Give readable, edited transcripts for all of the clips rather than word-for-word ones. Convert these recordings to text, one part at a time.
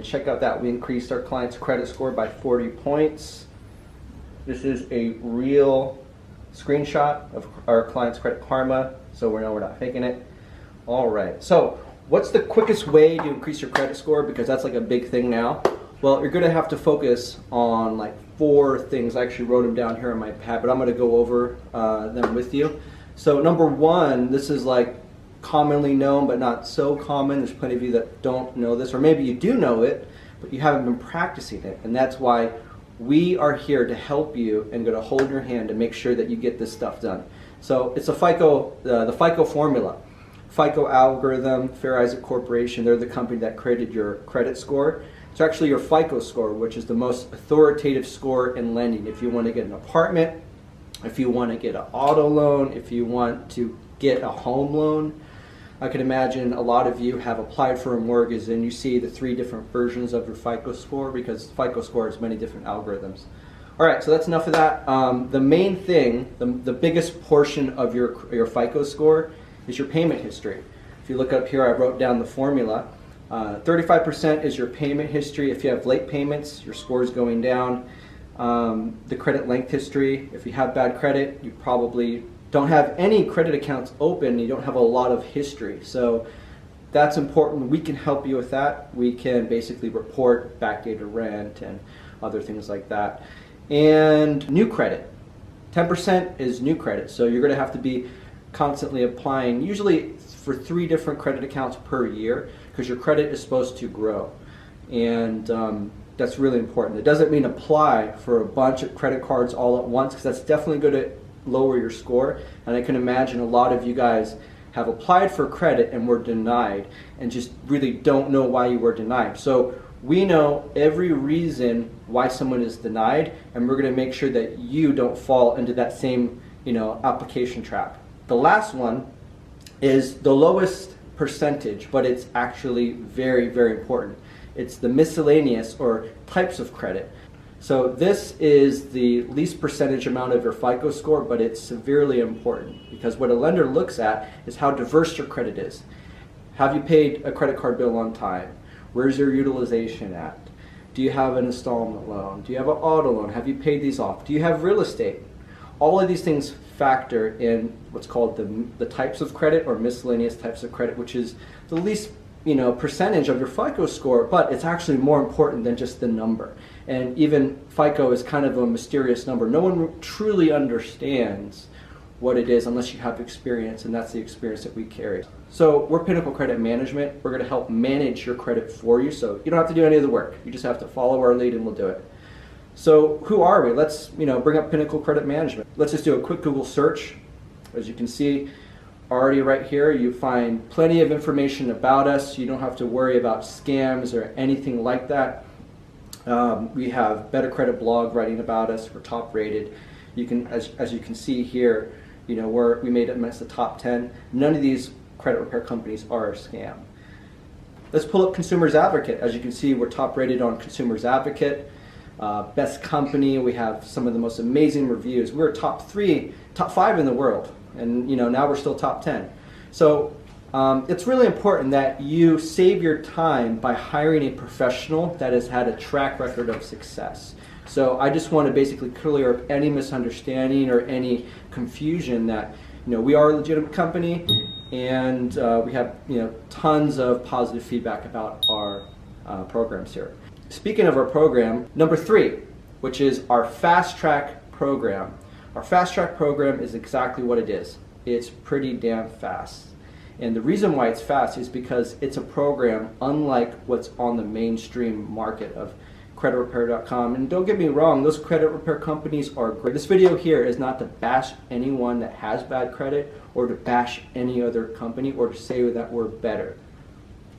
Check out that we increased our client's credit score by 40 points. This is a real screenshot of our client's Credit Karma, so we know we're not faking it. All right, so what's the quickest way to increase your credit score? Because that's like a big thing now. Well, you're gonna have to focus on like 4 things. I actually wrote them down here on my pad, but I'm gonna go over them with you. So number 1, this is like commonly known but not so common. There's plenty of you that don't know this, or maybe you do know it but you haven't been practicing it, and that's why we are here to help you and going to hold your hand and make sure that you get this stuff done. So it's a FICO, the FICO formula. FICO algorithm, Fair Isaac Corporation, they're the company that created your credit score. It's actually your FICO score, which is the most authoritative score in lending. If you want to get an apartment, if you want to get an auto loan, if you want to get a home loan, I can imagine a lot of you have applied for a mortgage and you see the 3 different versions of your FICO score, because FICO score has many different algorithms. All right, so that's enough of that. The main thing, the biggest portion of your FICO score is your payment history. If you look up here, I wrote down the formula. 35% is your payment history. If you have late payments, your score is going down. The credit length history, if you have bad credit, you probably don't have any credit accounts open, you don't have a lot of history. So that's important. We can help you with that. We can basically report backdated rent and other things like that. And new credit. 10% is new credit. So you're going to have to be constantly applying, usually for 3 different credit accounts per year, because your credit is supposed to grow. And that's really important. It doesn't mean apply for a bunch of credit cards all at once, because that's definitely going to lower your score. And I can imagine a lot of you guys have applied for credit and were denied and just really don't know why you were denied. So we know every reason why someone is denied, and we're going to make sure that you don't fall into that same, application trap. The last one is the lowest percentage, but it's actually very, very important. It's the miscellaneous, or types of credit. So this is the least percentage amount of your FICO score, but it's severely important, because what a lender looks at is how diverse your credit is. Have you paid a credit card bill on time? Where's your utilization at? Do you have an installment loan? Do you have an auto loan? Have you paid these off? Do you have real estate? All of these things factor in what's called the types of credit, or miscellaneous types of credit, which is the least percentage of your FICO score, but it's actually more important than just the number. And even FICO is kind of a mysterious number. No one truly understands what it is unless you have experience, and that's the experience that we carry. So we're Pinnacle Credit Management. We're going to help manage your credit for you, so you don't have to do any of the work. You just have to follow our lead and we'll do it. So who are we? Let's bring up Pinnacle Credit Management. Let's just do a quick Google search. As you can see, already right here, you find plenty of information about us. You don't have to worry about scams or anything like that. We have Better Credit blog writing about us. We're top rated. You can, as you can see here, we made it amongst the top 10. None of these credit repair companies are a scam. Let's pull up Consumers Advocate. As you can see, we're top rated on Consumers Advocate. Best company. We have some of the most amazing reviews. We're top 5 in the world. And now we're still top 10. So it's really important that you save your time by hiring a professional that has had a track record of success. So I just want to basically clear up any misunderstanding or any confusion that we are a legitimate company, and we have tons of positive feedback about our programs here. Speaking of our program, number 3, which is our Fast Track program. Our Fast Track program is exactly what it is. It's pretty damn fast. And the reason why it's fast is because it's a program unlike what's on the mainstream market of creditrepair.com. And don't get me wrong, those credit repair companies are great. This video here is not to bash anyone that has bad credit, or to bash any other company, or to say that we're better.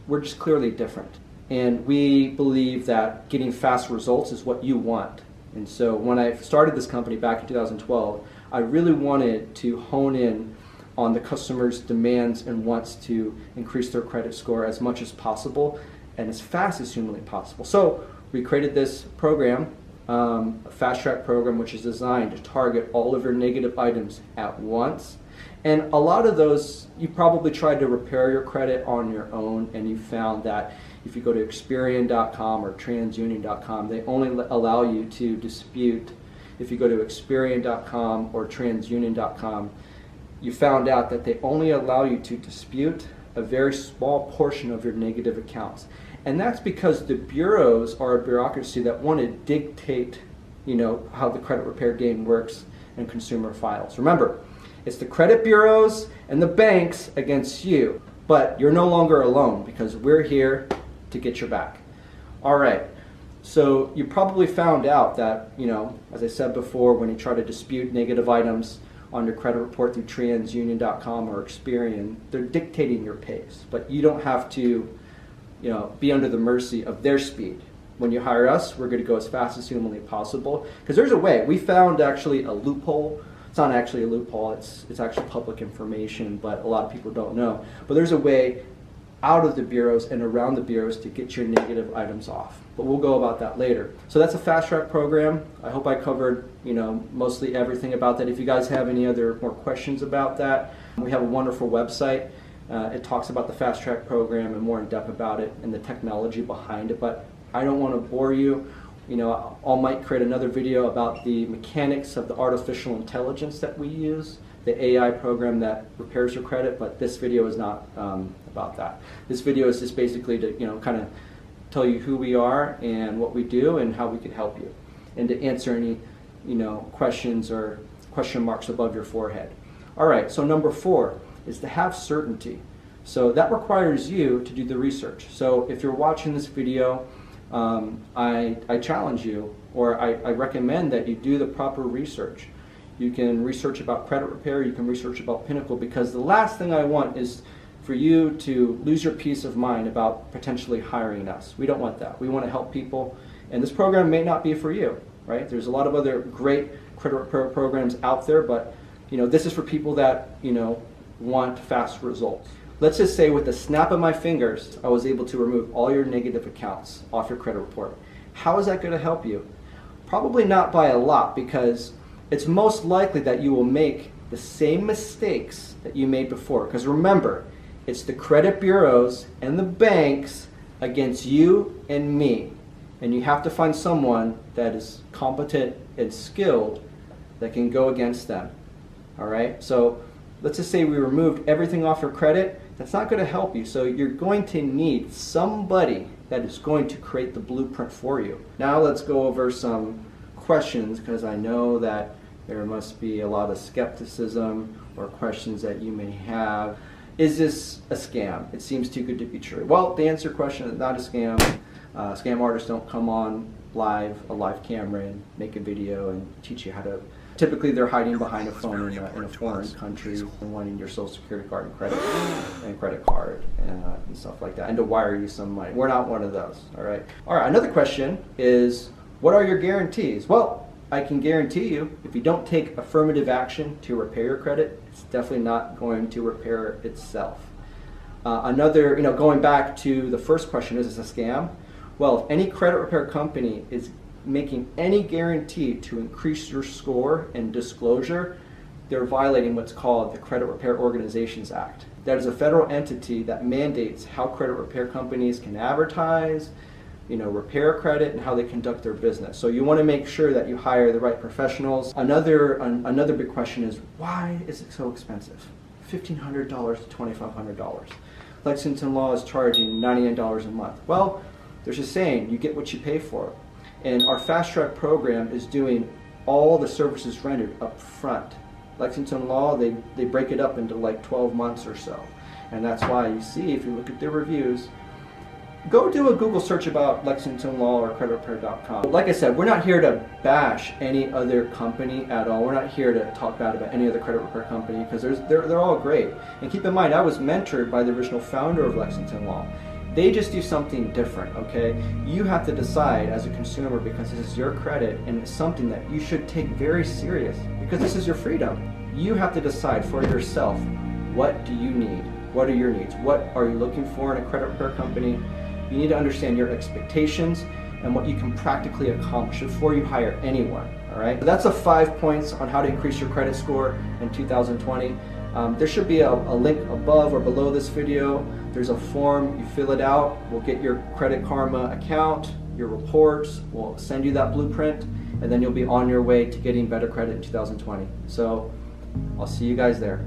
We're just clearly different. And we believe that getting fast results is what you want. And so when I started this company back in 2012, I really wanted to hone in on the customer's demands and wants to increase their credit score as much as possible and as fast as humanly possible. So we created this program, a Fast Track program, which is designed to target all of your negative items at once. And a lot of those, you probably tried to repair your credit on your own, and you found that If you go to Experian.com or TransUnion.com, they only allow you to dispute. If you go to Experian.com or TransUnion.com, you found out that they only allow you to dispute a very small portion of your negative accounts. And that's because the bureaus are a bureaucracy that want to dictate, how the credit repair game works and consumer files. Remember, it's the credit bureaus and the banks against you, but you're no longer alone because we're here to get your back. All right, so you probably found out that, as I said before, when you try to dispute negative items on your credit report through TransUnion.com or Experian, they're dictating your pace, but you don't have to, be under the mercy of their speed. When you hire us, we're going to go as fast as humanly possible, because there's a way. We found actually a loophole. It's not actually a loophole, it's actually public information, but a lot of people don't know. But there's a way out of the bureaus and around the bureaus to get your negative items off. But we'll go about that later. So that's a fast track program. I hope I covered, mostly everything about that. If you guys have any other more questions about that, we have a wonderful website. It talks about the fast track program and more in depth about it and the technology behind it. But I don't want to bore you. I might create another video about the mechanics of the artificial intelligence that we use, the AI program that repairs your credit, but this video is not about that. This video is just basically to, kind of tell you who we are and what we do and how we can help you, and to answer any, questions or question marks above your forehead. All right, so number 4 is to have certainty. So that requires you to do the research. So if you're watching this video, I challenge you, or I recommend that you do the proper research. You can research about credit repair, you can research about Pinnacle, because the last thing I want is for you to lose your peace of mind about potentially hiring us. We don't want that. We want to help people, and this program may not be for you, right? There's a lot of other great credit repair programs out there, but this is for people that want fast results. Let's just say with the snap of my fingers, I was able to remove all your negative accounts off your credit report. How is that going to help you? Probably not by a lot, because it's most likely that you will make the same mistakes that you made before. Because remember, it's the credit bureaus and the banks against you and me. And you have to find someone that is competent and skilled that can go against them. All right? So let's just say we removed everything off your credit. That's not going to help you. So you're going to need somebody that is going to create the blueprint for you. Now let's go over some questions, because I know that there must be a lot of skepticism or questions that you may have. Is this a scam? It seems too good to be true. Well, to answer your question, it's not a scam. Scam artists don't come on a live camera and make a video and teach you how to. Typically, they're hiding behind a phone in a foreign country and wanting your social security card and credit card and stuff like that, and to wire you some money. We're not one of those, all right? All right, another question is, what are your guarantees? Well, I can guarantee you, if you don't take affirmative action to repair your credit, it's definitely not going to repair itself. Going back to the first question, is this a scam? Well, if any credit repair company is making any guarantee to increase your score and disclosure, they're violating what's called the Credit Repair Organizations Act. That is a federal entity that mandates how credit repair companies can advertise, repair credit, and how they conduct their business. So you want to make sure that you hire the right professionals. Another big question is, why is it so expensive? $1,500 to $2,500. Lexington Law is charging $99 a month. Well, there's a saying, you get what you pay for. And our fast track program is doing all the services rendered up front. Lexington Law, they break it up into like 12 months or so. And that's why you see, if you look at their reviews, go do a Google search about Lexington Law or creditrepair.com. Like I said, we're not here to bash any other company at all. We're not here to talk bad about any other credit repair company, because they're all great. And keep in mind, I was mentored by the original founder of Lexington Law. They just do something different, okay? You have to decide as a consumer, because this is your credit and it's something that you should take very serious, because this is your freedom. You have to decide for yourself, what do you need? What are your needs? What are you looking for in a credit repair company? You need to understand your expectations and what you can practically accomplish before you hire anyone, all right? So that's the 5 points on how to increase your credit score in 2020. There should be a link above or below this video There's a form, you fill it out, we'll get your Credit Karma account, your reports, we'll send you that blueprint, and then you'll be on your way to getting better credit in 2020. So I'll see you guys there.